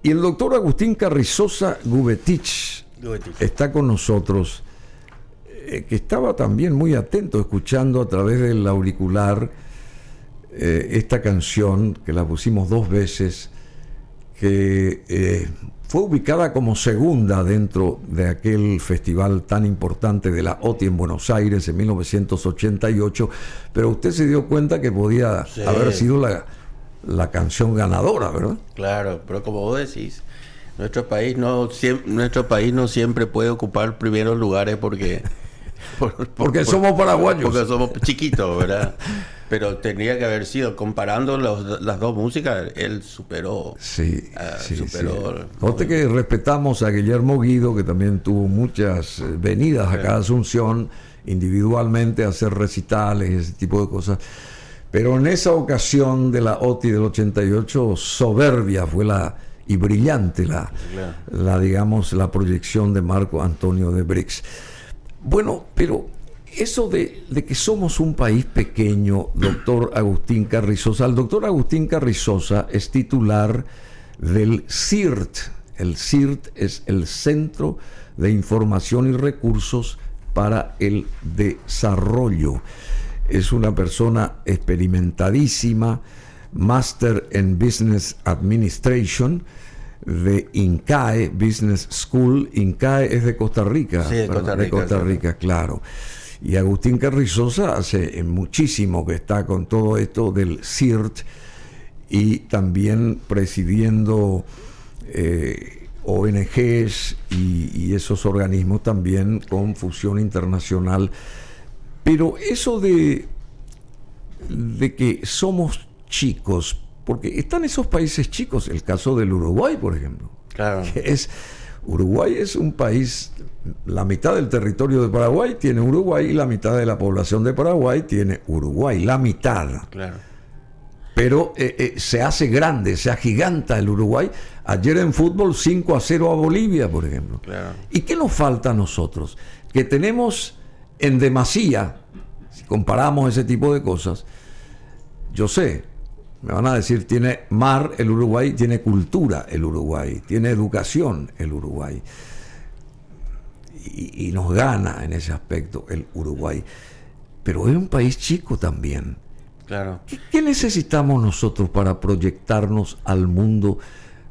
Y el doctor Agustín Carrizosa Gubetich está con nosotros, que estaba también muy atento escuchando a través del auricular esta canción, que la pusimos 2 veces, que fue ubicada como segunda dentro de aquel festival tan importante de la OTI en Buenos Aires en 1988, pero usted se dio cuenta que podía haber sido la canción ganadora, ¿verdad? Claro, pero como vos decís, nuestro país no siempre puede ocupar primeros lugares porque somos paraguayos. Porque somos chiquitos, ¿verdad? Pero tendría que haber sido, comparando las dos músicas, él superó. Superó. Fíjate que respetamos a Guillermo Guido, que también tuvo muchas venidas acá a Asunción, individualmente a hacer recitales, ese tipo de cosas. Pero en esa ocasión de la OTI del 88, soberbia fue y brillante digamos, la proyección de Marco Antonio de Brix. Bueno, pero eso de que somos un país pequeño, doctor Agustín Carrizosa. El doctor Agustín Carrizosa es titular del CIRT. El CIRT es el Centro de Información y Recursos para el Desarrollo. Es una persona experimentadísima, Master en Business Administration, de INCAE Business School. INCAE es de Costa Rica. Sí, de Costa Rica, claro. Y Agustín Carrizosa hace muchísimo que está con todo esto del CIRT y también presidiendo ONGs y esos organismos también con fusión internacional. Pero eso de que somos chicos, porque están esos países chicos, el caso del Uruguay, por ejemplo. Claro. Uruguay es un país, la mitad del territorio de Paraguay tiene Uruguay y la mitad de la población de Paraguay tiene Uruguay, la mitad. Claro. Pero se hace grande, se agiganta el Uruguay. Ayer en fútbol 5-0 a Bolivia, por ejemplo. Claro. ¿Y qué nos falta a nosotros? Que tenemos en demasía, si comparamos ese tipo de cosas, yo sé, me van a decir, tiene mar el Uruguay, tiene cultura el Uruguay, tiene educación el Uruguay. Y nos gana en ese aspecto el Uruguay. Pero es un país chico también. Claro. ¿Qué necesitamos nosotros para proyectarnos al mundo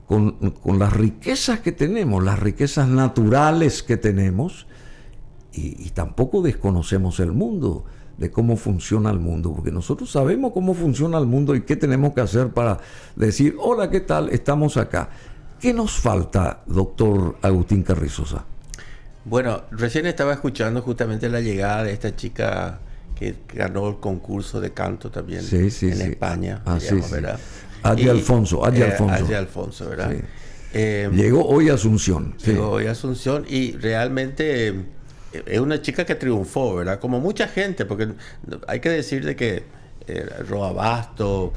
con las riquezas que tenemos, las riquezas naturales que tenemos? Y tampoco desconocemos el mundo, de cómo funciona el mundo, porque nosotros sabemos cómo funciona el mundo y qué tenemos que hacer para decir, hola, ¿qué tal? Estamos acá. ¿Qué nos falta, doctor Agustín Carrizosa? Bueno, recién estaba escuchando justamente la llegada de esta chica que ganó el concurso de canto también en España, digamos, ¿verdad? Adi Alfonso, ¿verdad? Sí. Llegó hoy a Asunción. Llegó hoy a Asunción y realmente es una chica que triunfó, ¿verdad? Como mucha gente, porque hay que decir de que Roabasto,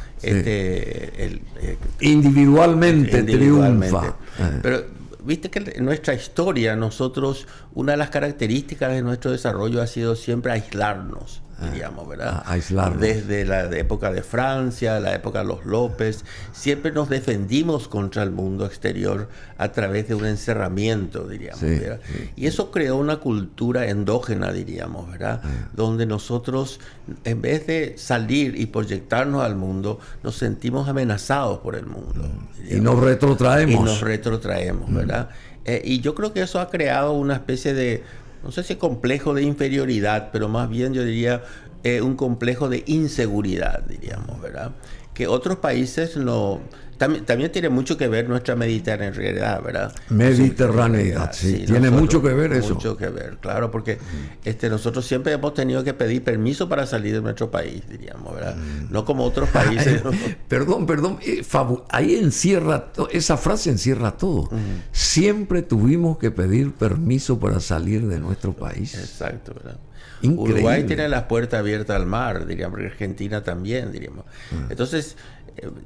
individualmente triunfa. Pero viste que en nuestra historia, nosotros, una de las características de nuestro desarrollo ha sido siempre aislarnos, diríamos, ¿verdad? Aislarnos. Desde la época de Francia, la época de los López, siempre nos defendimos contra el mundo exterior a través de un encerramiento, diríamos, ¿verdad? Y eso creó una cultura endógena, diríamos, ¿verdad? Donde nosotros, en vez de salir y proyectarnos al mundo, nos sentimos amenazados por el mundo. Y nos retrotraemos. ¿verdad? Y yo creo que eso ha creado una especie de, no sé si complejo de inferioridad, pero más bien yo diría un complejo de inseguridad, diríamos, ¿verdad? Que otros países no... También tiene mucho que ver nuestra mediterraneidad, ¿verdad? Mediterraneidad, sí. Tiene mucho que ver eso. Mucho que ver, claro, porque nosotros siempre hemos tenido que pedir permiso para salir de nuestro país, diríamos, ¿verdad? No como otros países. Perdón. Ahí encierra, esa frase encierra todo. Siempre tuvimos que pedir permiso para salir de nuestro país. Exacto, ¿verdad? Increíble. Uruguay tiene las puertas abiertas al mar, diríamos, Argentina también, diríamos. Entonces,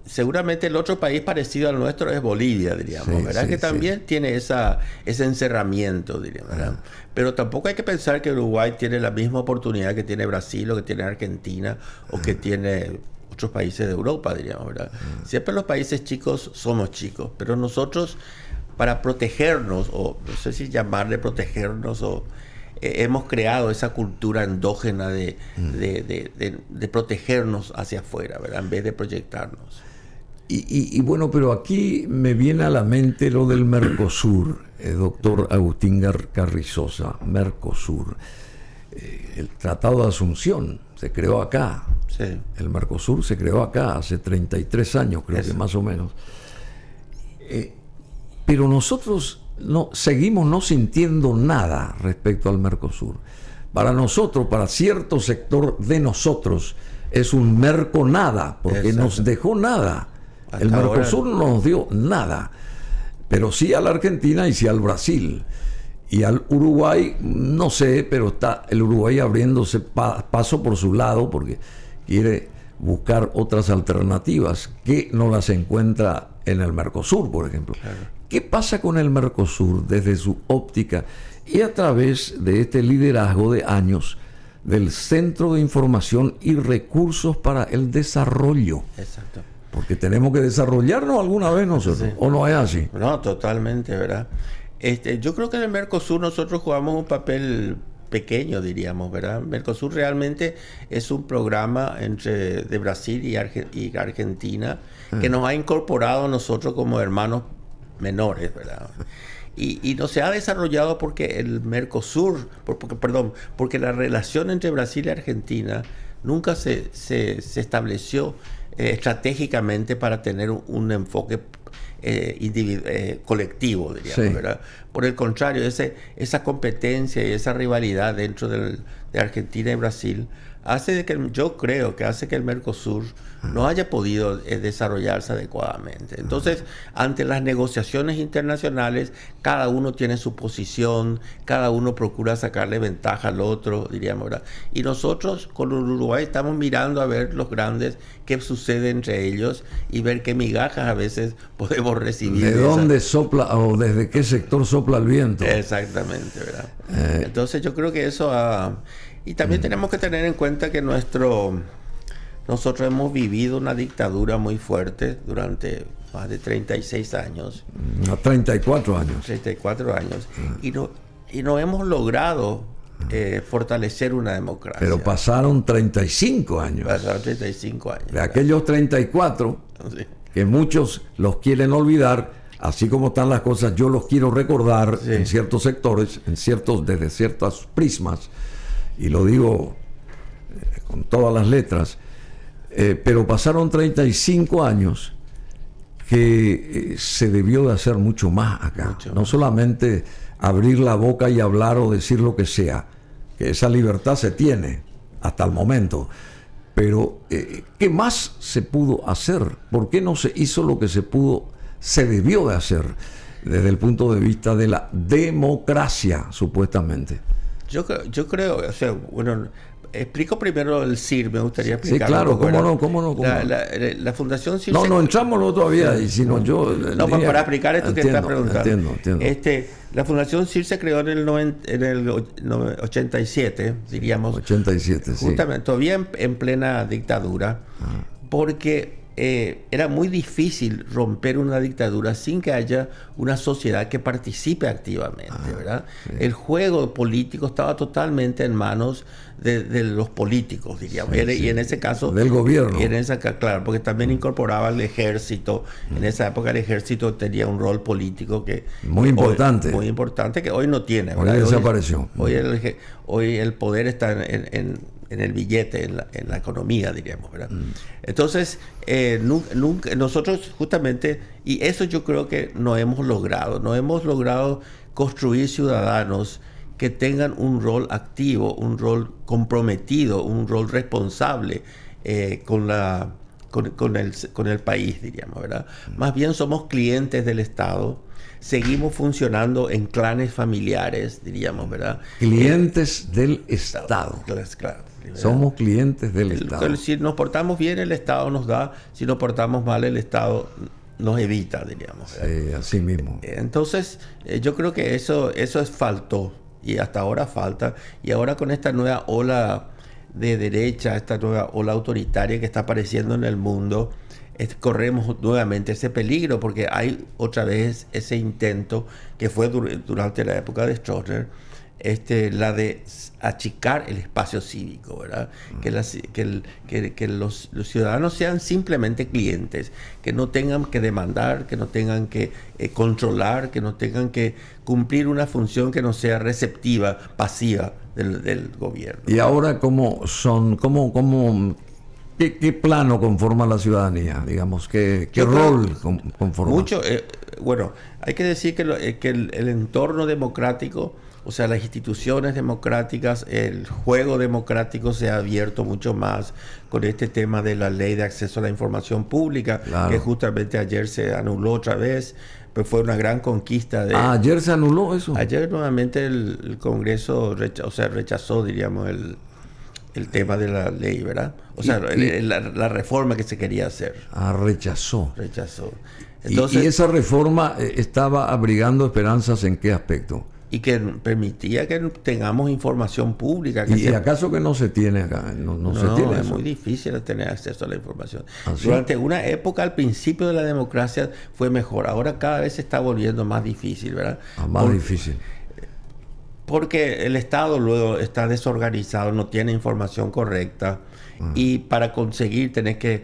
seguramente el otro país parecido al nuestro es Bolivia, diríamos, ¿verdad? Que también tiene ese encerramiento, diríamos, ¿verdad? Pero tampoco hay que pensar que Uruguay tiene la misma oportunidad que tiene Brasil o que tiene Argentina o que tiene otros países de Europa, diríamos, ¿verdad? Siempre los países chicos somos chicos, pero nosotros, para protegernos, o no sé si llamarle protegernos, o hemos creado esa cultura endógena de protegernos hacia afuera, ¿verdad? En vez de proyectarnos. Y bueno, pero aquí me viene a la mente lo del Mercosur, doctor Agustín Carrizosa. Mercosur, el Tratado de Asunción se creó acá. Sí. El Mercosur se creó acá hace 33 años, creo que más o menos. Pero nosotros seguimos no sintiendo nada respecto al Mercosur. Para nosotros, para cierto sector de nosotros, es un merconada, porque nos dejó nada. Hasta el Mercosur no nos dio nada, pero sí a la Argentina y sí al Brasil. Y al Uruguay, no sé, pero está el Uruguay abriéndose paso por su lado porque quiere buscar otras alternativas que no las encuentra en el Mercosur, por ejemplo. Claro. ¿Qué pasa con el Mercosur desde su óptica y a través de este liderazgo de años del Centro de Información y Recursos para el Desarrollo? Exacto. Porque tenemos que desarrollarnos alguna vez nosotros, sí. ¿O no es así? No, totalmente, ¿verdad? Yo creo que en el Mercosur nosotros jugamos un papel pequeño, diríamos, ¿verdad? Mercosur realmente es un programa de Brasil y Argentina que nos ha incorporado a nosotros como hermanos menores, ¿verdad? Y no se ha desarrollado porque el Mercosur, porque la relación entre Brasil y Argentina nunca se estableció estratégicamente para tener un enfoque colectivo, diríamos, sí. ¿Verdad? Por el contrario, esa competencia y esa rivalidad dentro de Argentina y Brasil yo creo que hace que el Mercosur no haya podido desarrollarse adecuadamente. Entonces, ante las negociaciones internacionales, cada uno tiene su posición, cada uno procura sacarle ventaja al otro, diríamos, ¿verdad? Y nosotros con Uruguay estamos mirando a ver los grandes, qué sucede entre ellos y ver qué migajas a veces podemos recibir. ¿De dónde sopla o desde qué sector sopla el viento? Exactamente, ¿verdad? Entonces yo creo que eso y también tenemos que tener en cuenta que nosotros hemos vivido una dictadura muy fuerte durante más de 36 años. 34 años. 34 años. Y no hemos logrado fortalecer una democracia. Pero pasaron 35 años. Pasaron 35 años. De aquellos 34, sí. Que muchos los quieren olvidar, así como están las cosas, yo los quiero recordar, sí. En ciertos sectores, desde ciertos prismas, y lo digo con todas las letras, pero pasaron 35 años que se debió de hacer mucho más acá. No solamente abrir la boca y hablar o decir lo que sea, que esa libertad se tiene hasta el momento, pero ¿qué más se pudo hacer? ¿Por qué no se hizo lo que se debió de hacer desde el punto de vista de la democracia, supuestamente? Yo creo, o sea, bueno, explico primero el CIR, me gustaría explicar. Sí, claro, cómo no. La Fundación CIR... No entramos todavía, y si no yo... No, para explicar esto que estás preguntando. Entiendo. La Fundación CIR se creó en el 87, diríamos. 87, sí. Justamente, todavía en plena dictadura, porque... era muy difícil romper una dictadura sin que haya una sociedad que participe activamente, ¿verdad? Sí. El juego político estaba totalmente en manos de los políticos, diríamos, sí. Y en ese caso... Del gobierno. Claro, porque también incorporaba el ejército. En esa época el ejército tenía un rol político que... Muy importante. Muy importante, que hoy no tiene, ¿verdad? Hoy desapareció. Hoy el poder está en el billete, en la economía, diríamos, ¿verdad? Entonces, nunca, nosotros justamente, y eso yo creo que no hemos logrado construir ciudadanos que tengan un rol activo, un rol comprometido, un rol responsable con el país, diríamos, ¿verdad? Más bien somos clientes del Estado. Seguimos funcionando en clanes familiares, diríamos, ¿verdad? Clientes del Estado. Claro. Somos clientes del Estado. Si nos portamos bien, el Estado nos da. Si nos portamos mal, el Estado nos evita, diríamos, ¿verdad? Sí, así mismo. Entonces, yo creo que eso faltó. Y hasta ahora falta. Y ahora con esta nueva ola de derecha, esta nueva ola autoritaria que está apareciendo en el mundo, corremos nuevamente ese peligro, porque hay otra vez ese intento que fue durante la época de Stroessner, la de achicar el espacio cívico, ¿verdad? Que los ciudadanos sean simplemente clientes, que no tengan que demandar, que no tengan que controlar, que no tengan que cumplir una función que no sea receptiva, pasiva del gobierno. ¿Y ahora cómo son, qué plano conforma la ciudadanía? Digamos, ¿qué rol conforma? Mucho, bueno, hay que decir que el entorno democrático, o sea, las instituciones democráticas, el juego democrático se ha abierto mucho más con este tema de la ley de acceso a la información pública, claro, que justamente ayer se anuló otra vez, pues fue una gran conquista. ¿Ayer se anuló eso? Ayer nuevamente el Congreso rechazó, diríamos, el tema de la ley, ¿verdad? O sea, la reforma que se quería hacer. Rechazó. Entonces, ¿Y esa reforma estaba abrigando esperanzas en qué aspecto? Y que permitía que tengamos información pública. ¿Y acaso que no se tiene acá? No se tiene es eso. muy difícil tener acceso a la información. Durante una época, al principio de la democracia, fue mejor. Ahora cada vez se está volviendo más difícil, ¿verdad? Difícil. Porque el Estado luego está desorganizado, no tiene información correcta. Y para conseguir tenés que...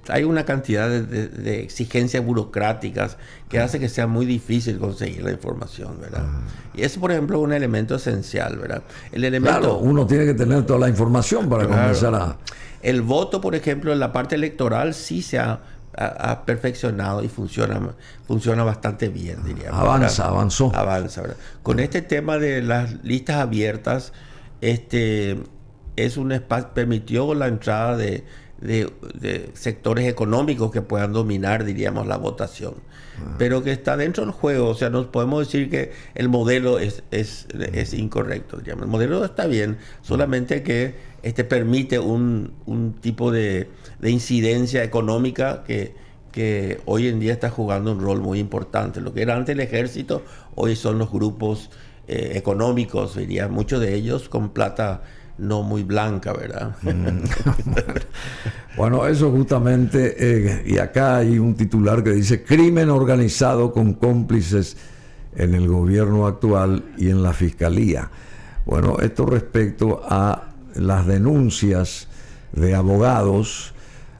hay una cantidad de exigencias burocráticas que hace que sea muy difícil conseguir la información, ¿verdad? Y eso, por ejemplo, es un elemento esencial, ¿verdad? Claro, uno tiene que tener toda la información para comenzar a... El voto, por ejemplo, en la parte electoral sí se ha perfeccionado y funciona bastante bien, diríamos. Avanzó. Avanza, ¿verdad? Con este tema de las listas abiertas, es un espacio, permitió la entrada de sectores económicos que puedan dominar, diríamos, la votación, pero que está dentro del juego. O sea, no podemos decir que el modelo es incorrecto, diríamos. El modelo está bien, solamente que permite un tipo de incidencia económica que hoy en día está jugando un rol muy importante. Lo que era antes el ejército, hoy son los grupos económicos, diría, muchos de ellos con plata no muy blanca, ¿verdad? Bueno, eso justamente, y acá hay un titular que dice: crimen organizado con cómplices en el gobierno actual y en la fiscalía. Bueno, esto respecto a las denuncias de abogados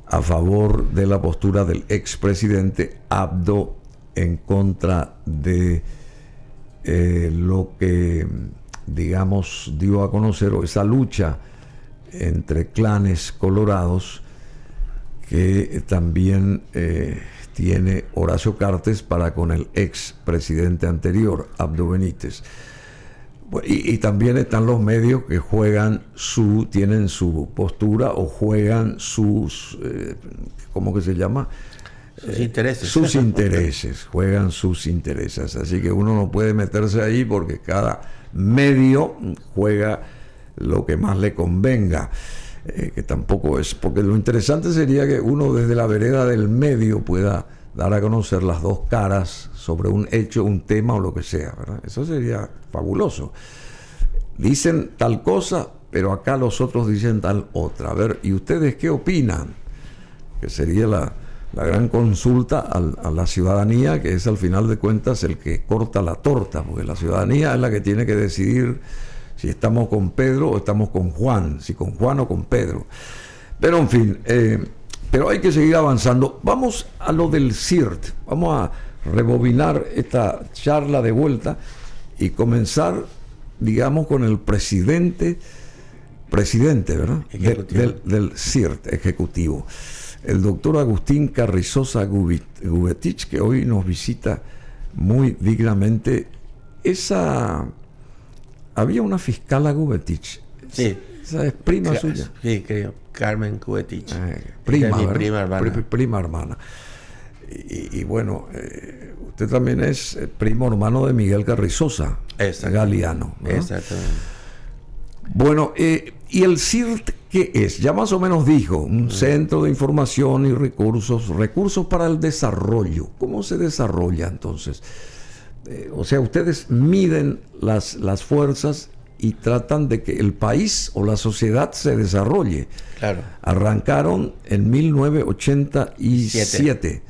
a favor de la postura del expresidente Abdo en contra de lo que, digamos, dio a conocer, o esa lucha entre clanes colorados que también tiene Horacio Cartes para con el expresidente anterior, Abdo Benítez. Y también están los medios que tienen su postura o juegan sus, ¿cómo que se llama? Sus intereses. Sus intereses, juegan sus intereses. Así que uno no puede meterse ahí porque cada medio juega lo que más le convenga, que tampoco es, porque lo interesante sería que uno desde la vereda del medio pueda dar a conocer las dos caras sobre un hecho, un tema o lo que sea, ¿verdad? Eso sería fabuloso. Dicen tal cosa, pero acá los otros dicen tal otra. A ver, ¿y ustedes qué opinan? Que sería la gran consulta a la ciudadanía, que es al final de cuentas el que corta la torta, porque la ciudadanía es la que tiene que decidir si estamos con Pedro o estamos con Juan, si con Juan o con Pedro. Pero en fin, pero hay que seguir avanzando. Vamos a lo del CIRT, vamos a rebobinar esta charla de vuelta y comenzar, digamos, con el presidente, ¿verdad? Del CIRT ejecutivo, el doctor Agustín Carrizosa Gubetich, que hoy nos visita muy dignamente. Había una fiscal Gubetich. Sí. Esa es prima suya. Sí, creo. Carmen Gubetich. Prima hermana. Prima hermana. Y bueno, usted también es primo hermano de Miguel Carrizosa Galeano, ¿no? Exactamente. Bueno, ¿y el CIRT qué es? Ya más o menos dijo, un centro de información y recursos para el desarrollo. ¿Cómo se desarrolla entonces? O sea, ustedes miden las fuerzas y tratan de que el país o la sociedad se desarrolle. Claro. Arrancaron en 1987.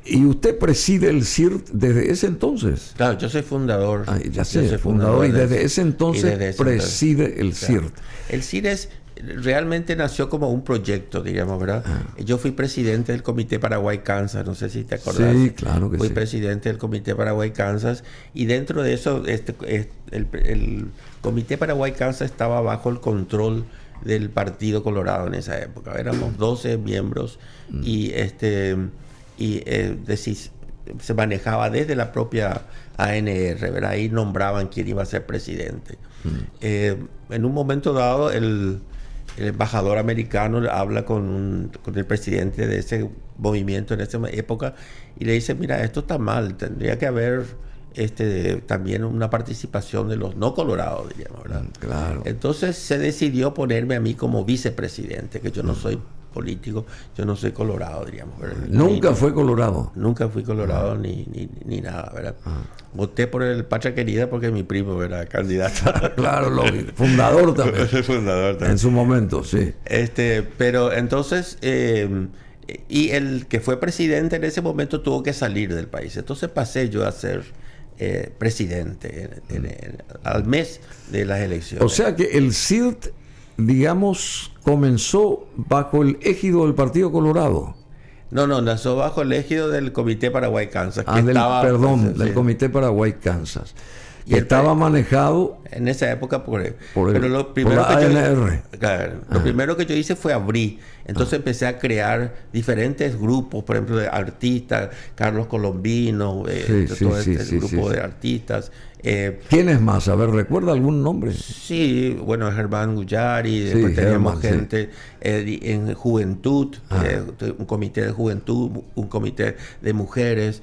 ¿Y usted preside el CIRT desde ese entonces? Claro, yo soy fundador. Ya sé, soy fundador y desde ese entonces preside el CIRT. El CIRT realmente nació como un proyecto, diríamos, ¿verdad? Yo fui presidente del Comité Paraguay-Kansas, no sé si te acordás. Sí, claro que fui sí. Fui presidente del Comité Paraguay-Kansas y dentro de eso el Comité Paraguay-Kansas estaba bajo el control del Partido Colorado en esa época. Éramos 12 miembros y se manejaba desde la propia ANR, ¿verdad? Ahí nombraban quién iba a ser presidente. En un momento dado, el embajador americano habla con el presidente de ese movimiento en esa época y le dice, mira, esto está mal, tendría que haber también una participación de los no colorados, diríamos, ¿verdad? Claro. Entonces se decidió ponerme a mí como vicepresidente, que yo no soy político, yo no soy colorado, diríamos, ¿verdad? ¿Nunca fue colorado? Nunca fui colorado ni nada, ¿verdad? Voté por el Patria Querida porque mi primo era candidato. Claro, fundador también. Fundador también. En su momento, sí. Pero entonces, y el que fue presidente en ese momento tuvo que salir del país. Entonces pasé yo a ser presidente al mes de las elecciones. O sea que el CIRT, digamos, comenzó bajo el égido del Partido Colorado. No, nació bajo el égido del Comité Paraguay-Kansas. Del Comité Paraguay-Kansas. Que estaba manejado en esa época por la ANR. Lo primero que yo hice fue abrir. Entonces empecé a crear diferentes grupos, por ejemplo, de artistas, Carlos Colombino, todo este grupo de artistas. ¿Quiénes más? A ver, ¿recuerda algún nombre? Sí, bueno, Germán Gullari, después teníamos gente en juventud, un comité de juventud, un comité de mujeres,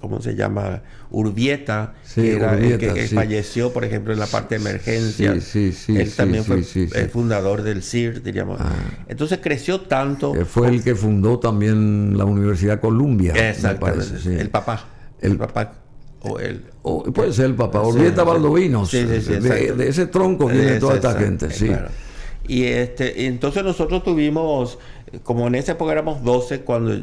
¿cómo se llama? Urbieta, que era Urbieta, que falleció, por ejemplo, en la parte de emergencia. Él también fue el fundador del CIR, diríamos. Entonces creció tanto. Que fue el que fundó también la Universidad Columbia. Exactamente. El papá. Puede ser el papá. Urbieta Valdovinos. De ese tronco viene toda esta gente. Sí. Claro. Y entonces nosotros tuvimos, como en esa época éramos 12, cuando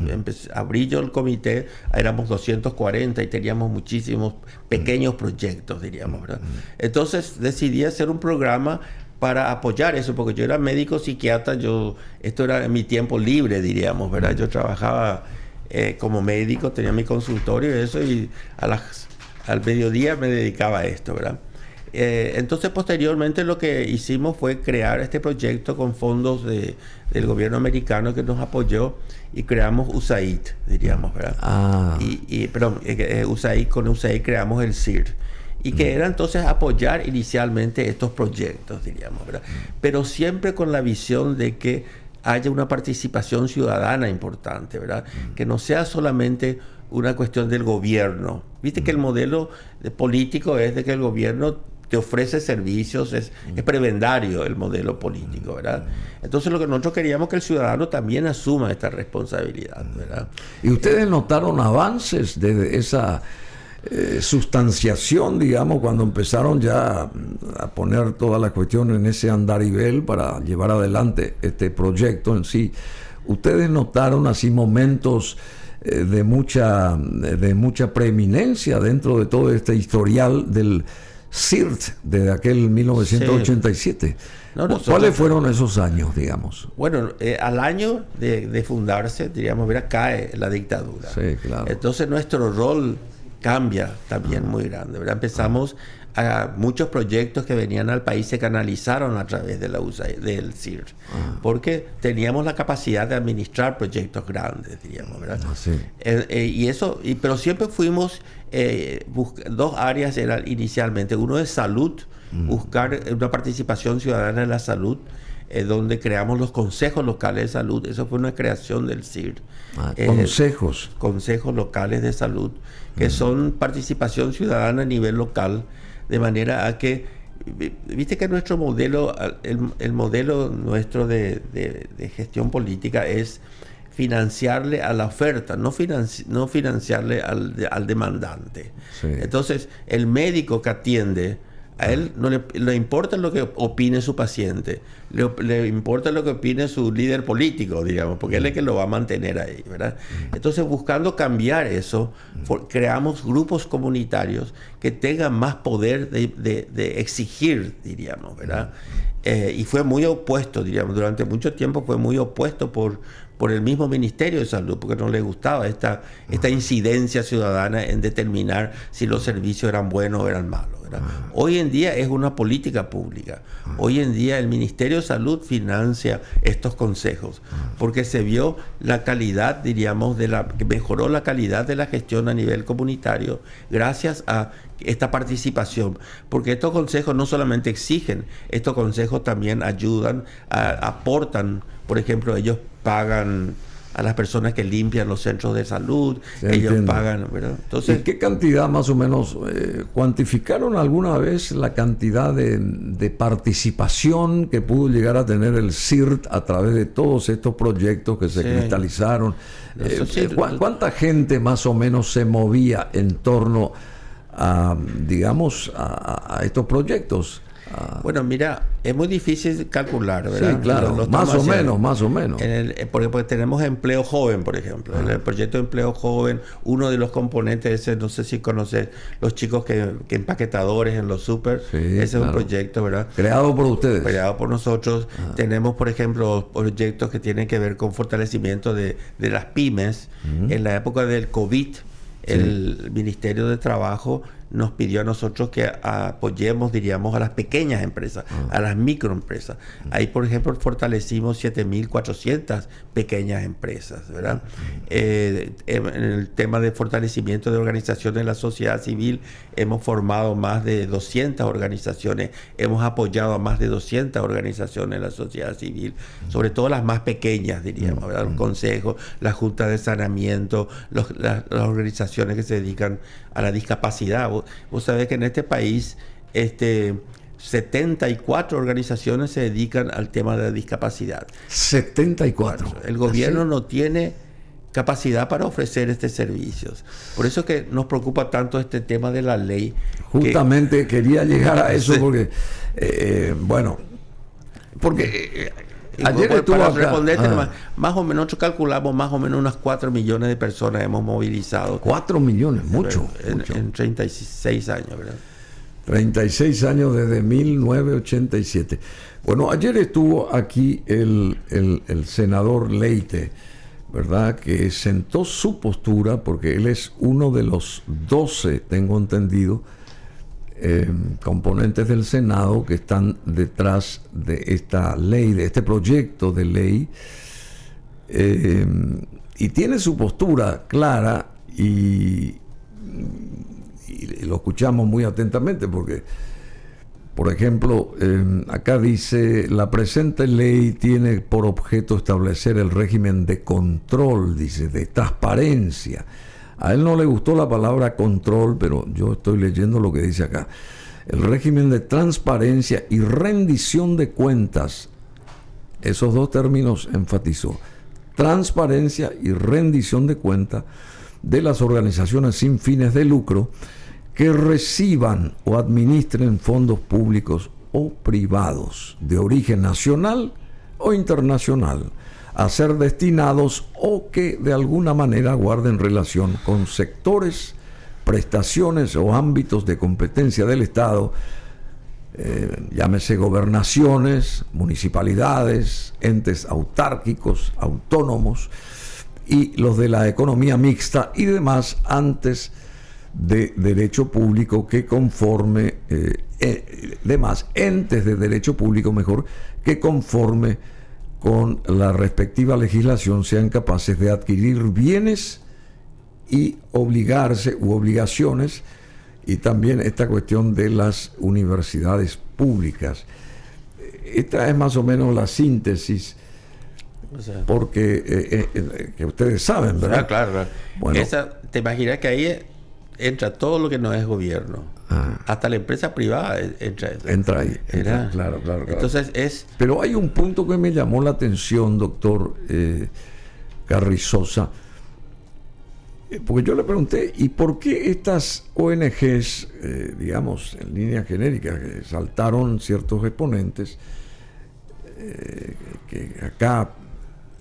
abrí yo el comité, éramos 240 y teníamos muchísimos pequeños proyectos, diríamos, ¿verdad? Entonces decidí hacer un programa para apoyar eso, porque yo era médico psiquiatra, esto era en mi tiempo libre, diríamos, ¿verdad? Yo trabajaba como médico, tenía mi consultorio y eso, y al mediodía me dedicaba a esto, ¿verdad? Entonces posteriormente lo que hicimos fue crear este proyecto con fondos del gobierno americano que nos apoyó y creamos USAID, diríamos, ¿verdad? Con USAID creamos el CIR y que era entonces apoyar inicialmente estos proyectos, diríamos, ¿verdad? Pero siempre con la visión de que haya una participación ciudadana importante, ¿verdad? Que no sea solamente una cuestión del gobierno. Viste que el modelo político es de que el gobierno te ofrece servicios, es prebendario el modelo político, ¿verdad? Entonces lo que nosotros queríamos que el ciudadano también asuma esta responsabilidad, ¿verdad? ¿Y ustedes notaron avances de esa sustanciación, digamos, cuando empezaron ya a poner toda la cuestión en ese andarivel para llevar adelante este proyecto en sí? ¿Ustedes notaron así momentos de mucha preeminencia dentro de todo este historial del CIRT de aquel 1987? ¿Cuáles fueron esos años, digamos? Bueno, al año de fundarse, diríamos, cae la dictadura. Sí, claro. Entonces nuestro rol cambia también muy grande, ¿verdad? Empezamos a muchos proyectos que venían al país se canalizaron a través de la del CIR, porque teníamos la capacidad de administrar proyectos grandes, diríamos, ¿verdad? Pero siempre fuimos dos áreas eran inicialmente, uno es salud, buscar una participación ciudadana en la salud, donde creamos los consejos locales de salud. Eso fue una creación del CIR. Consejos locales de salud, que son participación ciudadana a nivel local, de manera a que, viste que nuestro modelo, el modelo nuestro de gestión política es financiarle a la oferta, no financiarle al demandante. Sí. Entonces, el médico que atiende, a él no le importa lo que opine su paciente, le importa lo que opine su líder político, digamos, porque él es el que lo va a mantener ahí, ¿verdad? Entonces, buscando cambiar eso, creamos grupos comunitarios que tengan más poder de exigir, diríamos, ¿verdad? Y fue muy opuesto, diríamos, durante mucho tiempo fue muy opuesto por el mismo Ministerio de Salud, porque no le gustaba esta incidencia ciudadana en determinar si los servicios eran buenos o eran malos, ¿verdad? Hoy en día es una política pública. Hoy en día el Ministerio de Salud financia estos consejos, porque se vio la calidad, diríamos, mejoró la calidad de la gestión a nivel comunitario gracias a esta participación, porque estos consejos no solamente exigen, estos consejos también ayudan, aportan. Por ejemplo, ellos pagan a las personas que limpian los centros de salud, ellos pagan, ¿verdad? Entonces, ¿y qué cantidad más o menos cuantificaron alguna vez la cantidad de participación que pudo llegar a tener el CIRT a través de todos estos proyectos que se cristalizaron? ¿Cuánta gente más o menos se movía en torno a, digamos, a estos proyectos? Bueno, mira, es muy difícil calcular, ¿verdad? Sí, claro, más o menos. Porque tenemos empleo joven, por ejemplo. En el proyecto de empleo joven, uno de los componentes ese, no sé si conoces, los chicos que empaquetadores en los súper, ese es un proyecto, ¿verdad? Creado por ustedes. Creado por nosotros. Tenemos, por ejemplo, proyectos que tienen que ver con fortalecimiento de las pymes. En la época del COVID, el Ministerio de Trabajo nos pidió a nosotros que apoyemos, diríamos, a las pequeñas empresas, a las microempresas. Ahí, por ejemplo, fortalecimos 7.400 pequeñas empresas, ¿verdad? En el tema de fortalecimiento de organizaciones de la sociedad civil, hemos formado más de 200 organizaciones, hemos apoyado a más de 200 organizaciones de la sociedad civil, sobre todo las más pequeñas, diríamos, ¿verdad? Los consejos, la Junta de Saneamiento, las organizaciones que se dedican a la discapacidad. Vos sabés que en este país 74 organizaciones se dedican al tema de la discapacidad. 74. Bueno, el gobierno no tiene capacidad para ofrecer estos servicios. Por eso es que nos preocupa tanto este tema de la ley. Justamente quería llegar a eso porque, ayer estuvo para acá. Responderte, más o menos nosotros calculamos más o menos unas 4 millones de personas hemos movilizado. 4 millones, mucho. En 36 años, ¿verdad? 36 años desde 1987. Bueno, ayer estuvo aquí el senador Leite, ¿verdad? Que sentó su postura, porque él es uno de los 12, tengo entendido, componentes del Senado que están detrás de esta ley, de este proyecto de ley, y tiene su postura clara y lo escuchamos muy atentamente porque, por ejemplo, acá dice: la presente ley tiene por objeto establecer el régimen de control, dice, de transparencia. A él no le gustó la palabra control, pero yo estoy leyendo lo que dice acá. El régimen de transparencia y rendición de cuentas, esos dos términos enfatizó. Transparencia y rendición de cuentas de las organizaciones sin fines de lucro que reciban o administren fondos públicos o privados de origen nacional o internacional, a ser destinados o que de alguna manera guarden relación con sectores, prestaciones o ámbitos de competencia del Estado, llámese gobernaciones, municipalidades, entes autárquicos, autónomos y los de la economía mixta y demás antes de derecho público que conforme, demás entes de derecho público mejor que conforme con la respectiva legislación sean capaces de adquirir bienes y obligarse u obligaciones, y también esta cuestión de las universidades públicas. Esta es más o menos la síntesis, porque que ustedes saben, ¿verdad? Claro. Bueno, te imaginas que ahí entra todo lo que no es gobierno. Hasta la empresa privada entra ahí. Claro. Entonces Pero hay un punto que me llamó la atención, doctor, Carrizosa, porque yo le pregunté, ¿y por qué estas ONGs, digamos, en líneas genéricas, que saltaron ciertos exponentes, que acá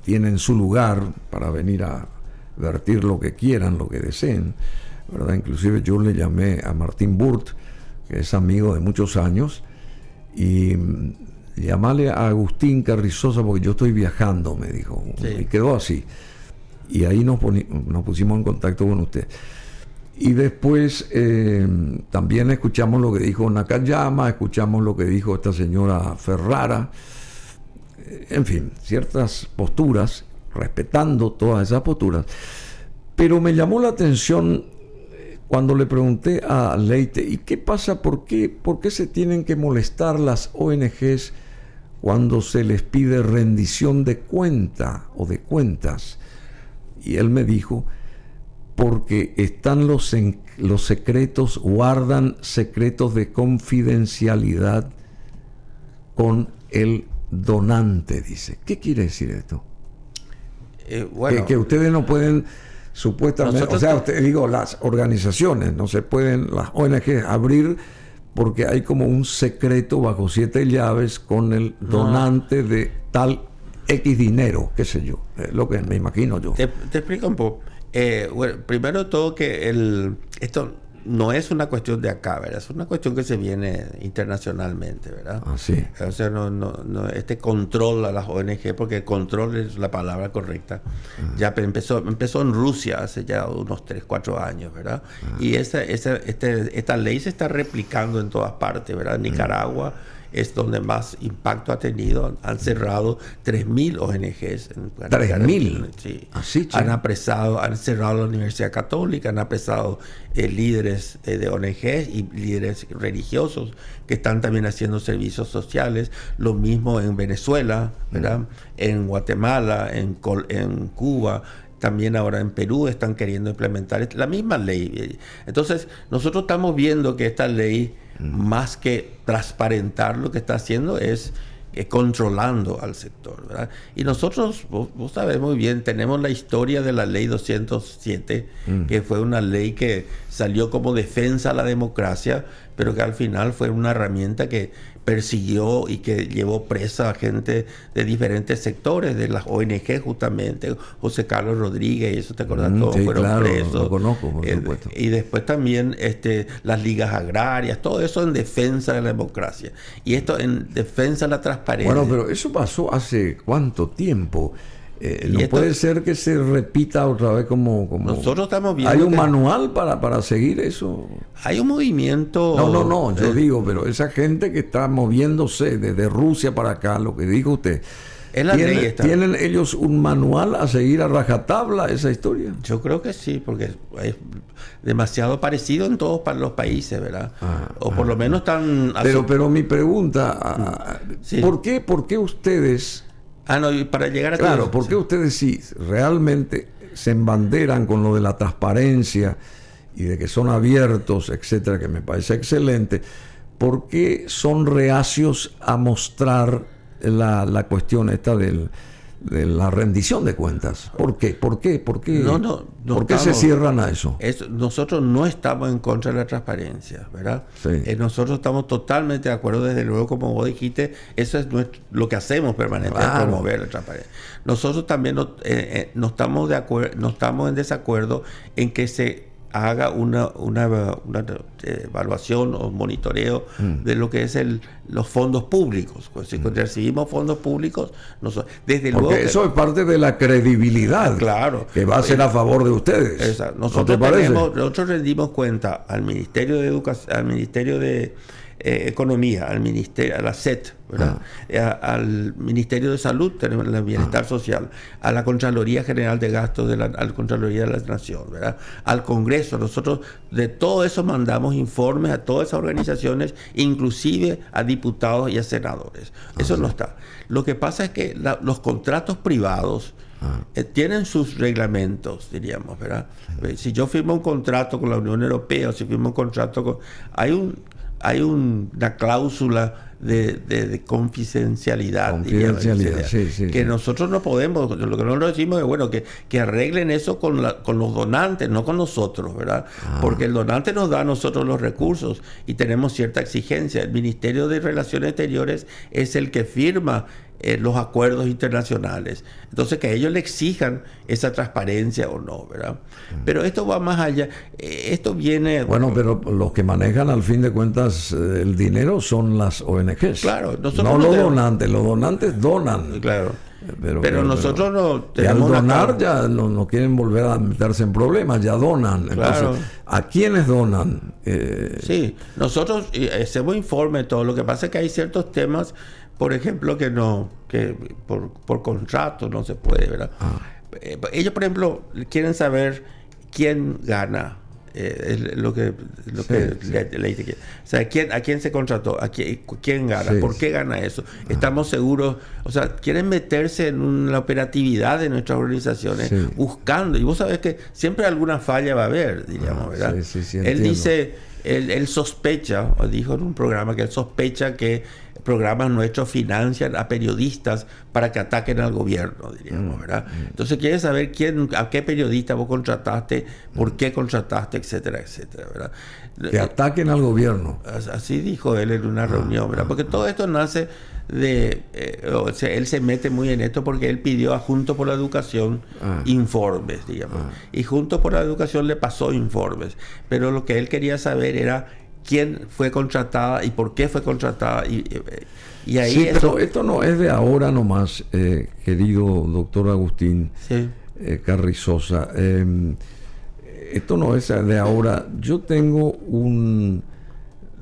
tienen su lugar para venir a vertir lo que quieran, lo que deseen, ¿verdad? Inclusive yo le llamé a Martín Burt, que es amigo de muchos años, y llamarle a Agustín Carrizosa porque yo estoy viajando, me dijo, sí. Y quedó así. Y ahí nos pusimos en contacto con usted. Y después también escuchamos lo que dijo Nakayama, escuchamos lo que dijo esta señora Ferrara, en fin, ciertas posturas, respetando todas esas posturas. Pero me llamó la atención cuando le pregunté a Leite, ¿y qué pasa? ¿Por qué se tienen que molestar las ONGs cuando se les pide rendición de cuenta o de cuentas? Y él me dijo, porque están los secretos, guardan secretos de confidencialidad con el donante, dice. ¿Qué quiere decir esto? Bueno, que ustedes no pueden, supuestamente, o sea, las organizaciones, no se pueden, las ONG, abrir porque hay como un secreto bajo 7 llaves con el donante de tal X dinero, qué sé yo, lo que me imagino yo. Te explico un poco. Bueno, primero de todo que esto no es una cuestión de acá, ¿verdad? Es una cuestión que se viene internacionalmente, ¿verdad? Ah, sí. O sea, no este control a las ONG, porque el control es la palabra correcta. Ya empezó en Rusia hace ya unos 3-4 años, ¿verdad? Y esta ley se está replicando en todas partes, ¿verdad? Nicaragua es donde más impacto ha tenido. Han cerrado 3.000 ONGs. ¿3.000? Sí. Así, han cerrado la Universidad Católica, han apresado líderes de ONGs y líderes religiosos que están también haciendo servicios sociales. Lo mismo en Venezuela, ¿verdad? En Guatemala, en Cuba. También ahora en Perú están queriendo implementar la misma ley. Entonces, nosotros estamos viendo que esta ley, más que transparentar, lo que está haciendo es controlando al sector, ¿verdad? Y nosotros, vos sabés muy bien, tenemos la historia de la ley 207, que fue una ley que salió como defensa a la democracia, pero que al final fue una herramienta que persiguió y que llevó presa a gente de diferentes sectores, de las ONG justamente, José Carlos Rodríguez, y eso te acordás, todos sí, fueron claro, presos. Lo conozco, por supuesto. Y después también las ligas agrarias, todo eso en defensa de la democracia. Y esto en defensa de la transparencia. Bueno, pero eso pasó hace ¿cuánto tiempo? No puede ser que se repita otra vez como... Nosotros estamos viendo... ¿Hay un manual para seguir eso? Hay un movimiento... No, yo digo, pero esa gente que está moviéndose desde Rusia para acá, lo que dijo usted, ¿tienen ellos un manual a seguir a rajatabla esa historia? Yo creo que sí, porque es demasiado parecido en todos los países, ¿verdad? Por lo menos están... Pero mi pregunta, sí. ¿Por qué ustedes... y para llegar a... Claro, porque ustedes sí realmente se embanderan con lo de la transparencia y de que son abiertos, etcétera, que me parece excelente, ¿por qué son reacios a mostrar la cuestión esta de la rendición de cuentas? ¿Por qué? ¿Por qué se cierran a eso? Nosotros no estamos en contra de la transparencia, ¿verdad? Sí. Nosotros estamos totalmente de acuerdo, desde luego, como vos dijiste, eso es lo que hacemos permanentemente, claro. Promover la transparencia. Nosotros también no estamos en desacuerdo en que se haga una evaluación o monitoreo de lo que es los fondos públicos. Pues si recibimos fondos públicos, desde luego... Porque eso es parte de la credibilidad, claro, que va a ser a favor de ustedes. Nosotros rendimos cuenta al Ministerio de Educación, al Ministerio de Economía, a la SET, ¿verdad? Al Ministerio de Salud, tenemos el Bienestar Social, a la Contraloría General de Gastos, a la Contraloría de la Nación, ¿verdad? Al Congreso. Nosotros de todo eso mandamos informes a todas esas organizaciones, inclusive a diputados y a senadores. Eso no está. Lo que pasa es que los contratos privados tienen sus reglamentos, diríamos, ¿verdad? Si yo firmo un contrato con la Unión Europea, o si firmo un contrato con... Hay una cláusula de confidencialidad. Confidencialidad, sí, que sí. nosotros no podemos, lo que nosotros decimos es, bueno, que arreglen eso con los donantes, no con nosotros, ¿verdad? Porque el donante nos da a nosotros los recursos y tenemos cierta exigencia. El Ministerio de Relaciones Exteriores es el que firma los acuerdos internacionales. Entonces, que ellos le exijan esa transparencia o no, ¿verdad? Pero esto va más allá. Esto viene... Bueno, pero los que manejan al fin de cuentas el dinero son las ONGs. Claro. Nosotros no los donantes. Los donantes donan. Claro. Pero nosotros no tenemos... Y al donar ya no quieren volver a meterse en problemas, ya donan. Entonces, claro. ¿a quiénes donan? Sí, nosotros hacemos informe, todo. Lo que pasa es que hay ciertos temas, por ejemplo, que por contrato no se puede, ¿verdad? Ellos, por ejemplo, quieren saber quién gana. Lo que le dice. O sea, ¿a quién se contrató? ¿Quién gana? Sí, ¿Por qué gana eso? Estamos seguros. O sea, quieren meterse en la operatividad de nuestras organizaciones, buscando. Y vos sabés que siempre alguna falla va a haber, diríamos, ¿verdad? Sí, él dice, él sospecha, o dijo en un programa, que él sospecha que programas nuestros financian a periodistas para que ataquen al gobierno, diríamos, ¿verdad? Entonces quiere saber a qué periodista vos contrataste, por qué contrataste, etcétera, etcétera, ¿verdad? Que ataquen al gobierno. Así dijo él en una reunión, ¿verdad? Porque todo esto nace de... él se mete muy en esto porque él pidió a Juntos por la Educación informes, digamos. Y Juntos por la Educación le pasó informes. Pero lo que él quería saber era quién fue contratada y por qué fue contratada. Y ahí sí, pero esto no es de ahora nomás, querido doctor Agustín Carrizosa. Esto no es de ahora. Yo tengo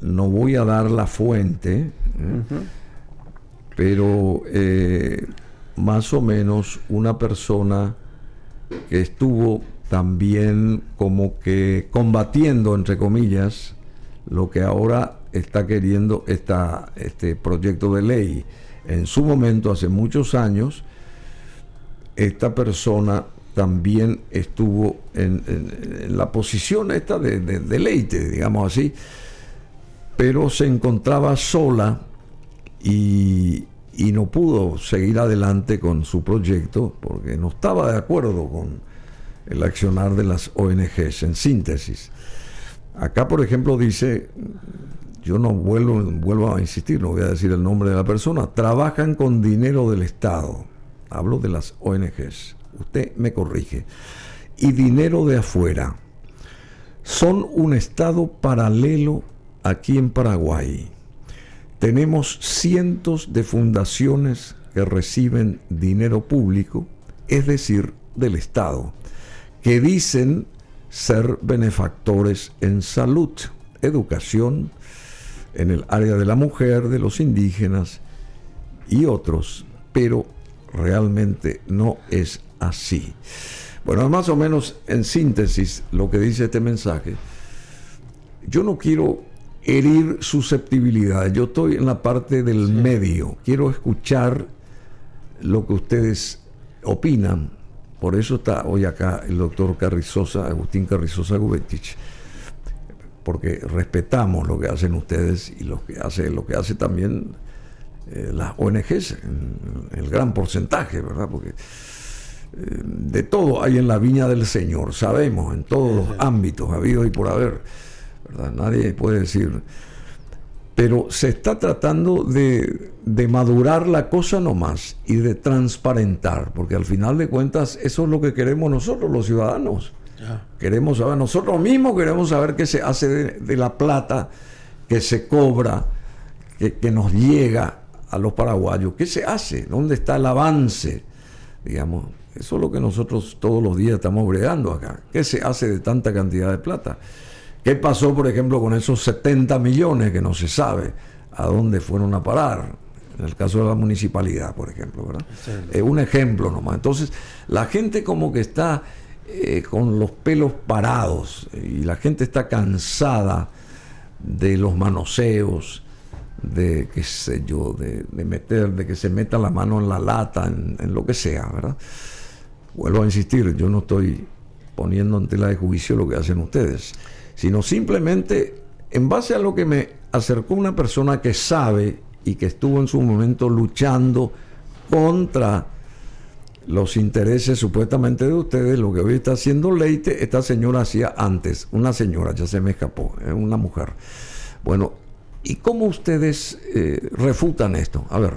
no voy a dar la fuente, pero más o menos una persona que estuvo también como que combatiendo, entre comillas, lo que ahora está queriendo este proyecto de ley. En su momento, hace muchos años, esta persona también estuvo en la posición esta de deleite, digamos así, pero se encontraba sola y no pudo seguir adelante con su proyecto porque no estaba de acuerdo con el accionar de las ONGs, en síntesis. Acá, por ejemplo, dice, yo no vuelvo a insistir, no voy a decir el nombre de la persona, trabajan con dinero del Estado, hablo de las ONGs, usted me corrige, y dinero de afuera, son un Estado paralelo aquí en Paraguay. Tenemos cientos de fundaciones que reciben dinero público, es decir, del Estado, que dicen ser benefactores en salud, educación, en el área de la mujer, de los indígenas y otros, pero realmente no es así. Bueno, más o menos en síntesis lo que dice este mensaje. Yo no quiero herir susceptibilidades, yo estoy en la parte del medio, quiero escuchar lo que ustedes opinan. Por eso está hoy acá el doctor Carrizosa, Agustín Carrizosa Gubetich, porque respetamos lo que hacen ustedes y lo que hace también las ONGs, en el gran porcentaje, ¿verdad? Porque de todo hay en la viña del Señor, sabemos, en todos los ámbitos habidos y por haber, ¿verdad? Nadie puede decir... Pero se está tratando de madurar la cosa nomás y de transparentar, porque al final de cuentas eso es lo que queremos nosotros los ciudadanos. Queremos saber, nosotros mismos queremos saber qué se hace de la plata que se cobra, que nos llega a los paraguayos. ¿Qué se hace? ¿Dónde está el avance? Digamos, eso es lo que nosotros todos los días estamos bregando acá. ¿Qué se hace de tanta cantidad de plata? ¿Qué pasó, por ejemplo, con esos 70 millones que no se sabe a dónde fueron a parar? En el caso de la municipalidad, por ejemplo, ¿verdad? Sí. Un ejemplo nomás. Entonces, la gente como que está con los pelos parados y la gente está cansada de los manoseos, de qué sé yo, de que se meta la mano en la lata, en lo que sea, ¿verdad? Vuelvo a insistir, yo no estoy poniendo en tela de juicio lo que hacen ustedes, sino simplemente en base a lo que me acercó una persona que sabe y que estuvo en su momento luchando contra los intereses supuestamente de ustedes, lo que hoy está haciendo Leite, esta señora hacía antes, una señora, ya se me escapó, una mujer. Bueno, ¿y cómo ustedes refutan esto? A ver.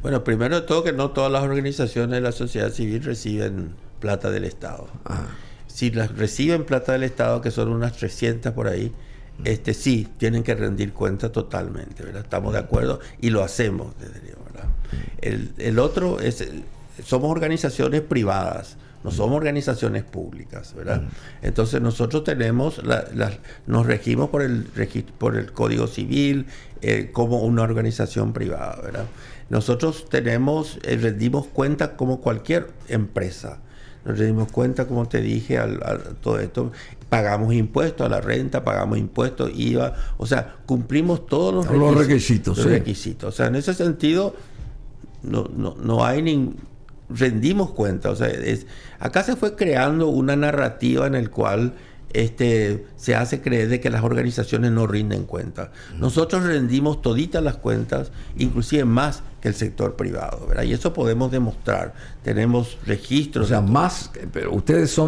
Bueno, primero de todo que no todas las organizaciones de la sociedad civil reciben plata del Estado. Si las reciben plata del Estado, que son unas 300 por ahí, sí, tienen que rendir cuenta totalmente, ¿verdad? Estamos de acuerdo y lo hacemos, ¿verdad? El otro es, somos organizaciones privadas, no somos organizaciones públicas, ¿verdad? Entonces nosotros tenemos, nos regimos por el Código Civil como una organización privada, ¿verdad? Nosotros rendimos cuenta como cualquier empresa. Nos rendimos cuenta, como te dije, a todo esto. Pagamos impuestos a la renta, pagamos impuestos, IVA. O sea, cumplimos todos los requisitos. Los requisitos. O sea, en ese sentido, no hay rendimos cuenta. O sea, acá se fue creando una narrativa en el cual se hace creer de que las organizaciones no rinden cuenta. Nosotros rendimos toditas las cuentas, inclusive más que el sector privado, ¿verdad? Y eso podemos demostrar. Tenemos registros. O sea, más, pero ustedes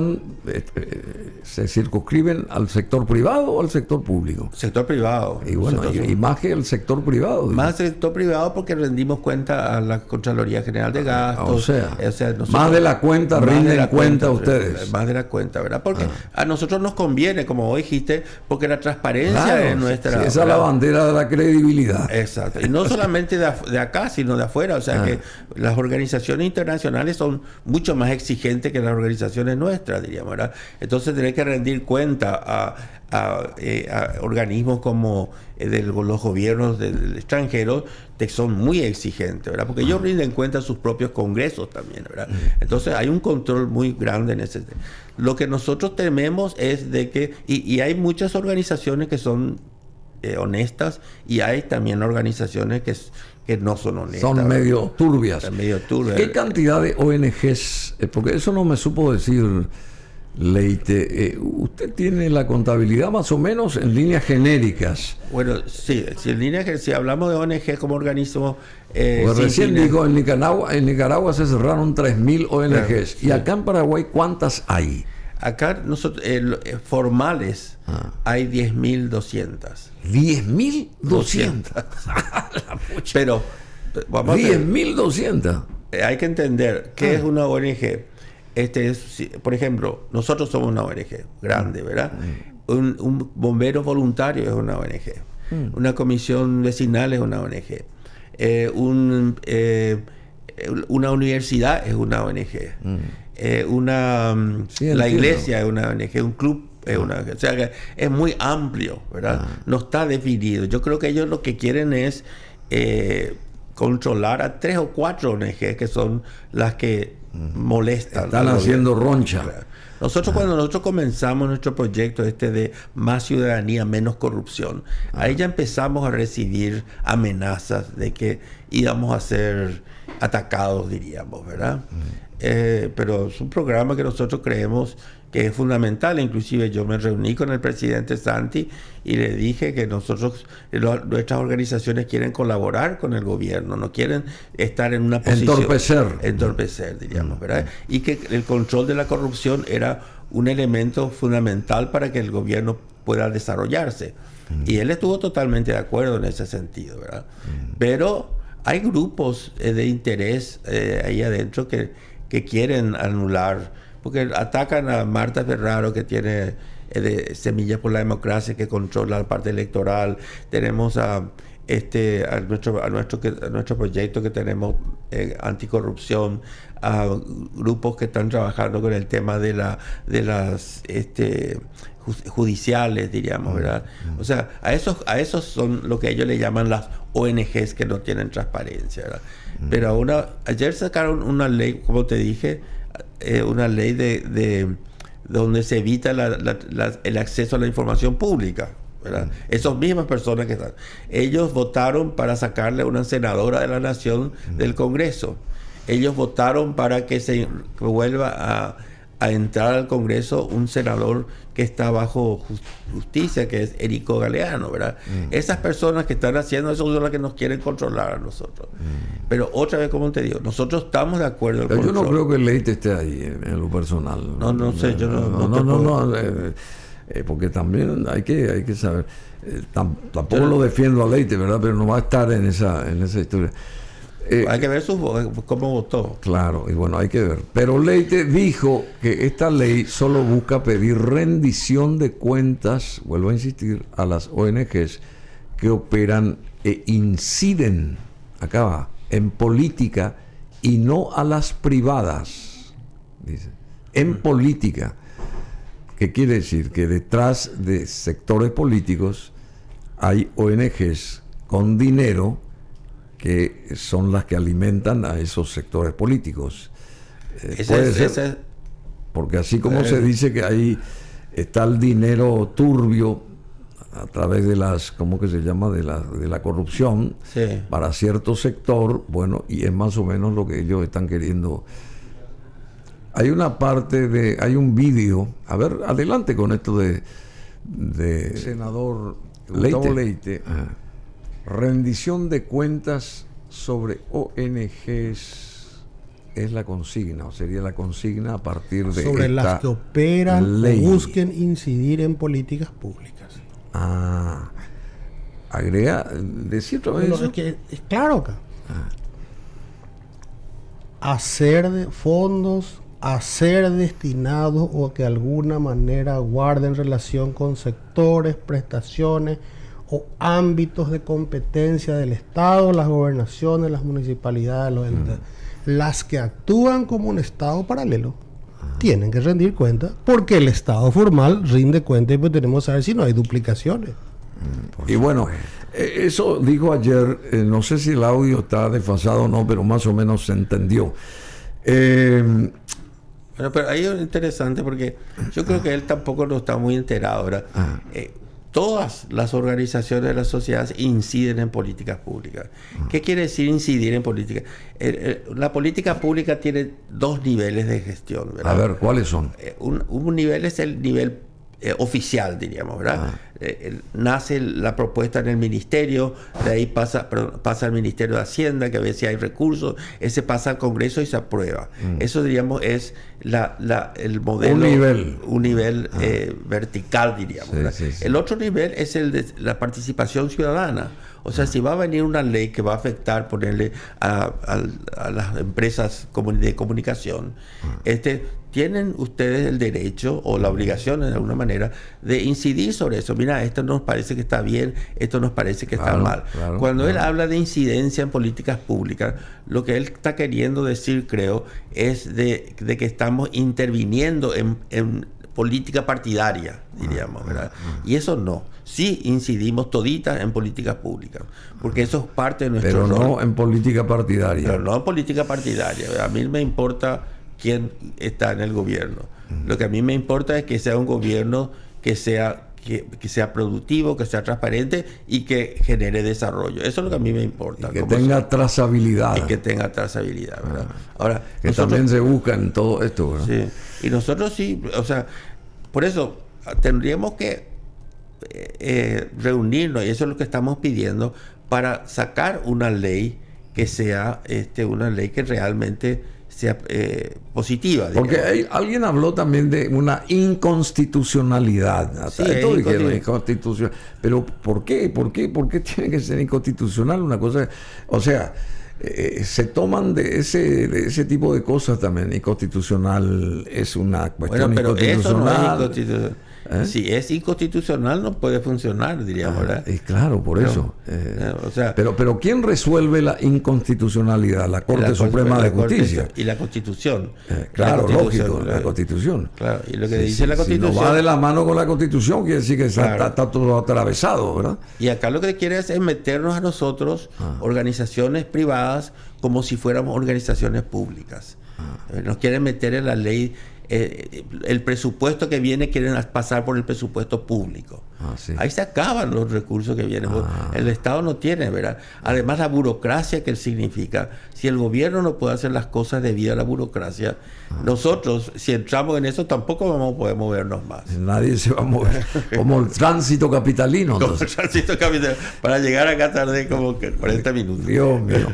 se circunscriben al sector privado o al sector público. Sector privado. Y bueno, y más que el sector privado. Más el sector privado porque rendimos cuenta a la Contraloría General de Gastos. O sea más de la cuenta rinden cuenta ustedes. Más de la cuenta, ¿verdad? Porque a nosotros nos conviene, como vos dijiste, porque la transparencia es nuestra. Sí, esa es la bandera de la credibilidad. Exacto. Y no solamente de acá, sino de afuera. O sea que las organizaciones internacionales son mucho más exigentes que las organizaciones nuestras, diríamos, ¿verdad? Entonces tener que rendir cuenta a organismos como los gobiernos del extranjero son muy exigentes, ¿verdad? Porque ellos rinden cuenta a sus propios congresos también, ¿verdad? Entonces hay un control muy grande en ese. Lo que nosotros tememos es de que, y hay muchas organizaciones que son honestas y hay también organizaciones que no son honestas. Son medio turbias. Medio turbias. ¿Qué cantidad de ONGs? Porque eso no me supo decir Leite. ¿Usted tiene la contabilidad más o menos en líneas genéricas? Bueno, sí, si hablamos de ONG como organismo... recién digo, en Nicaragua se cerraron 3.000 ONGs. Claro, sí. ¿Y acá en Paraguay cuántas hay? Acá nosotros formales hay 10.200. 10.200. Pero vamos 10.200. Hay que entender qué es una ONG. Por ejemplo, nosotros somos una ONG grande, ¿verdad? Un bombero voluntario es una ONG. Una comisión vecinal es una ONG. Una universidad es una ONG. La iglesia es una ONG, un club es una ONG. O sea que es muy amplio, ¿verdad? No está definido. Yo creo que ellos lo que quieren es controlar a 3 o 4 ONG que son las que molestan. Están haciendo roncha. Cuando nosotros comenzamos nuestro proyecto de más ciudadanía, menos corrupción, ahí ya empezamos a recibir amenazas de que íbamos a ser atacados, diríamos, ¿verdad? Pero es un programa que nosotros creemos que es fundamental. Inclusive yo me reuní con el presidente Santi y le dije que nuestras organizaciones quieren colaborar con el gobierno, no quieren estar en una posición... Entorpecer, diríamos, ¿verdad? Y que el control de la corrupción era un elemento fundamental para que el gobierno pueda desarrollarse. Y él estuvo totalmente de acuerdo en ese sentido, ¿verdad? Pero hay grupos de interés ahí adentro que quieren anular, porque atacan a Marta Ferraro, que tiene de Semillas por la Democracia, que controla la parte electoral. Tenemos a nuestro proyecto que tenemos anticorrupción, a grupos que están trabajando con el tema de las judiciales, diríamos, ¿verdad? O sea, a esos son lo que ellos le llaman las ONGs que no tienen transparencia, ¿verdad? Pero ayer sacaron una ley, como te dije, una ley de donde se evita el acceso a la información pública, ¿verdad? Esas mismas personas que están, ellos votaron para sacarle a una senadora de la Nación del Congreso. Ellos votaron para que vuelva a entrar al Congreso un senador que está bajo justicia, que es Erico Galeano, ¿verdad? Esas personas que están haciendo eso son las que nos quieren controlar a nosotros. Pero otra vez, como te digo, nosotros estamos de acuerdo en el control. Yo no creo que Leite esté ahí en lo personal. No sé, yo porque también hay que saber. Tampoco lo defiendo a Leite, ¿verdad? Pero no va a estar en esa historia. Hay que ver cómo votó. Claro, y bueno, hay que ver. Pero Leite dijo que esta ley solo busca pedir rendición de cuentas, vuelvo a insistir, a las ONGs que operan e inciden, acá va, en política y no a las privadas, dice. En política. ¿Qué quiere decir? Que detrás de sectores políticos hay ONGs con dinero que son las que alimentan a esos sectores políticos. Puede ser, porque así como se dice que ahí está el dinero turbio a través de las, ¿cómo que se llama? De la corrupción, sí, para cierto sector, bueno, y es más o menos lo que ellos están queriendo. Hay una parte hay un vídeo, a ver, adelante con esto de senador Gustavo Leite. Rendición de cuentas sobre ONGs es la consigna, o sería la consigna a partir de sobre las que operan o busquen incidir en políticas públicas. Agrega, decir otra vez. Es claro acá. Hacer de fondos a ser destinados o que de alguna manera guarden relación con sectores, prestaciones o ámbitos de competencia del Estado, las gobernaciones, las municipalidades, las que actúan como un Estado paralelo, tienen que rendir cuenta, porque el Estado formal rinde cuenta y pues tenemos que saber si no hay duplicaciones. Y bueno, eso dijo ayer, no sé si el audio está desfasado o no, pero más o menos se entendió. Bueno, pero ahí es interesante porque yo creo que él tampoco no está muy enterado, ¿verdad? Todas las organizaciones de la sociedad inciden en políticas públicas. ¿Qué quiere decir incidir en política? La política pública tiene dos niveles de gestión, ¿verdad? A ver, ¿cuáles son? Un nivel es el nivel oficial, diríamos, ¿verdad? Nace la propuesta en el ministerio, de ahí pasa al Ministerio de Hacienda, que a ver si hay recursos, ese pasa al Congreso y se aprueba. Eso, diríamos, es el modelo, un nivel vertical, diríamos. Sí. El otro nivel es el de la participación ciudadana. O sea, si va a venir una ley que va a afectar, ponerle a las empresas de comunicación, tienen ustedes el derecho o la obligación, de alguna manera, de incidir sobre eso. Mira, esto nos parece que está bien, esto nos parece que está mal. Cuando él habla de incidencia en políticas públicas, lo que él está queriendo decir, creo, es de que estamos interviniendo en política partidaria, diríamos, ¿verdad? Y eso no. Sí incidimos toditas en políticas públicas, porque eso es parte de nuestro rol. Pero no en política partidaria. Pero no en política partidaria. A mí me importa quién está en el gobierno. Lo que a mí me importa es que sea un gobierno que sea productivo, que sea transparente y que genere desarrollo. Eso es lo que a mí me importa. Y que tenga trazabilidad. Y que tenga trazabilidad, ¿verdad? Ahora, que también se busca en todo esto, ¿verdad? Sí. Y nosotros sí, o sea, por eso tendríamos que reunirnos, y eso es lo que estamos pidiendo, para sacar una ley que sea una ley que realmente sea positiva. Porque alguien habló también de una inconstitucionalidad. Sí, pero ¿por qué? ¿Por qué tiene que ser inconstitucional una cosa? O sea, se toman de ese tipo de cosas también. Inconstitucional es una cuestión inconstitucional. Eso no es inconstitucional. Si es inconstitucional no puede funcionar, diríamos, ¿verdad? Claro, por eso. Pero ¿quién resuelve la inconstitucionalidad? La Corte Suprema de Justicia. Y la Constitución. Claro, lógico, la Constitución. Claro, y lo que dice la Constitución... Si no va de la mano con la Constitución, quiere decir que está todo atravesado, ¿verdad? Y acá lo que quiere es meternos a nosotros, organizaciones privadas, como si fuéramos organizaciones públicas. Nos quieren meter en la ley el presupuesto que viene quieren pasar por el presupuesto público. Sí. Ahí se acaban los recursos que vienen. El Estado no tiene, ¿verdad? Además, la burocracia que significa, si el gobierno no puede hacer las cosas debido a la burocracia, nosotros, si entramos en eso, tampoco vamos a poder movernos más. Nadie se va a mover. Como el tránsito capitalino. Como el tránsito capitalino. Para llegar acá tardé como 40 minutos. Dios mío.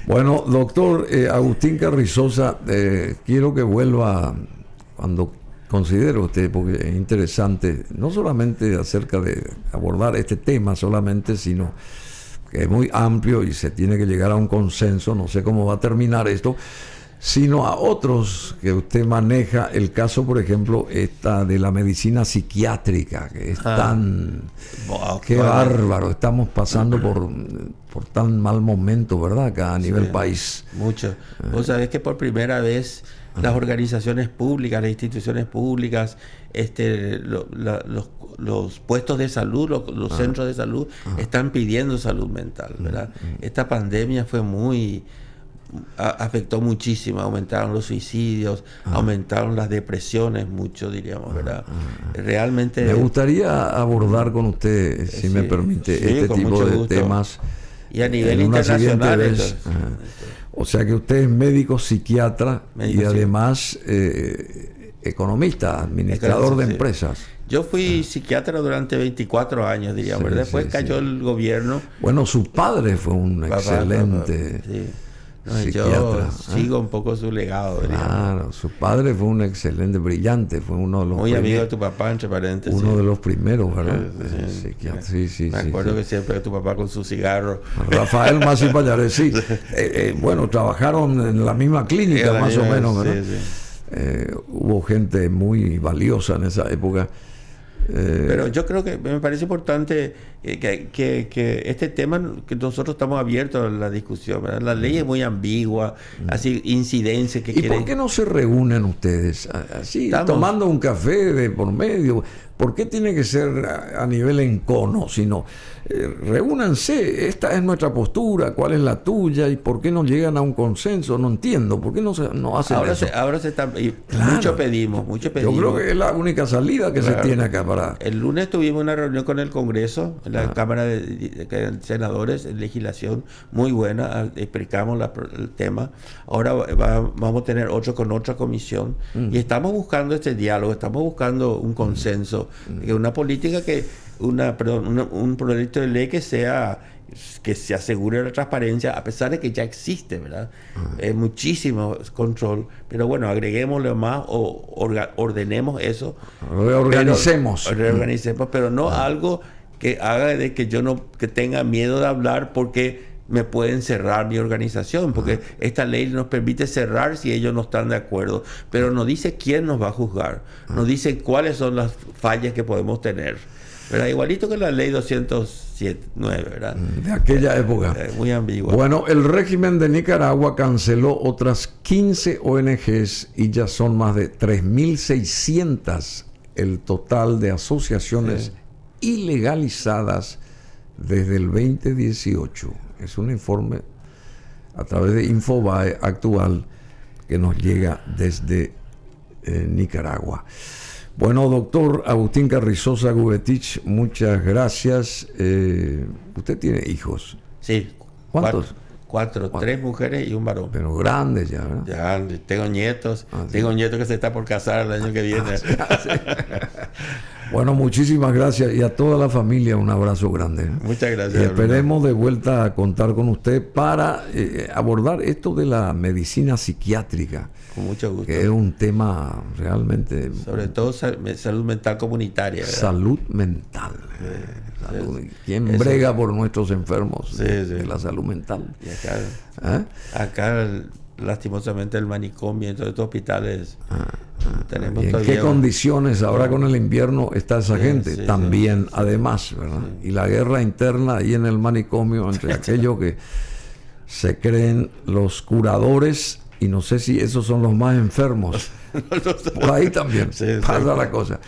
Bueno, doctor Agustín Carrizosa, quiero que vuelva cuando considere usted, porque es interesante, no solamente acerca de abordar este tema solamente, sino que es muy amplio y se tiene que llegar a un consenso, no sé cómo va a terminar esto, sino a otros que usted maneja, el caso, por ejemplo, esta de la medicina psiquiátrica, que es tan... qué bárbaro, estamos pasando por tan mal momento, ¿verdad? Acá a nivel país. Mucho. Vos sabés que por primera vez las organizaciones públicas, las instituciones públicas, los puestos de salud, los centros de salud, están pidiendo salud mental, ¿verdad? Esta pandemia fue afectó muchísimo, aumentaron los suicidios, aumentaron las depresiones, mucho diríamos, ¿verdad? Realmente... Me gustaría abordar con usted, si me permite, este tipo de temas. Y a nivel internacional. O sea que usted es médico psiquiatra y además economista, administrador de empresas. Yo fui psiquiatra durante 24 años, diríamos. Después cayó el gobierno. Bueno, su padre fue un excelente... Yo sigo un poco su legado. Claro, su padre fue un excelente, brillante, fue uno de los muy amigo de tu papá, entre paréntesis. Uno de los primeros, ¿verdad? Sí. Me acuerdo que siempre tu papá con su cigarro. Rafael Masi Pallares, sí. Bueno, trabajaron en la misma clínica, más o menos, ¿verdad? Hubo gente muy valiosa en esa época. Pero yo creo que me parece importante que este tema, que nosotros estamos abiertos a la discusión, ¿verdad? La ley es muy ambigua, así incidencias que ¿Y por qué no se reúnen ustedes así, tomando un café de por medio? ¿Por qué tiene que ser a nivel encono? Sino, reúnanse, esta es nuestra postura, cuál es la tuya, y por qué no llegan a un consenso. No entiendo, ¿por qué no hacen eso? Ahora se está... Mucho pedimos. Yo creo que es la única salida que se tiene acá para... El lunes tuvimos una reunión con el Congreso, en la Cámara de Senadores, en legislación muy buena, explicamos el tema. Ahora vamos a tener otro con otra comisión, y estamos buscando este diálogo, estamos buscando un consenso, una política un proyecto de ley que se asegure la transparencia, a pesar de que ya existe, ¿verdad? Muchísimo control, pero bueno, agreguémosle más o ordenemos eso. Reorganicemos, pero no algo que haga de que yo que tenga miedo de hablar porque me pueden cerrar mi organización, porque esta ley nos permite cerrar si ellos no están de acuerdo, pero no dice quién nos va a juzgar, no dice cuáles son las fallas que podemos tener, ¿verdad? Igualito que la ley 209, ¿verdad? De aquella época. Muy ambigua. Bueno, el régimen de Nicaragua canceló otras 15 ONGs y ya son más de 3.600 el total de asociaciones ilegalizadas desde el 2018. Es un informe a través de Infobae actual que nos llega desde Nicaragua. Bueno, doctor Agustín Carrizosa Gubetich, muchas gracias. ¿Usted tiene hijos? Sí. ¿Cuántos? Cuatro, 3 mujeres y un varón. Pero grandes ya, ¿verdad? Ya, tengo nietos. Tengo un nieto que se está por casar el año que viene. Bueno, muchísimas gracias, y a toda la familia un abrazo grande. Muchas gracias. Y esperemos de vuelta a contar con usted para abordar esto de la medicina psiquiátrica. Con mucho gusto. Que es un tema realmente... Sobre todo salud mental comunitaria, ¿verdad? Salud mental. ¿Quién brega por nuestros enfermos de la salud mental? Y acá lastimosamente el manicomio y todos estos hospitales tenemos ¿y en qué condiciones ahora con el invierno está esa gente? También además, ¿verdad? Y la guerra interna ahí en el manicomio entre aquellos que se creen los curadores, y no sé si esos son los más enfermos. Por ahí también pasa la cosa.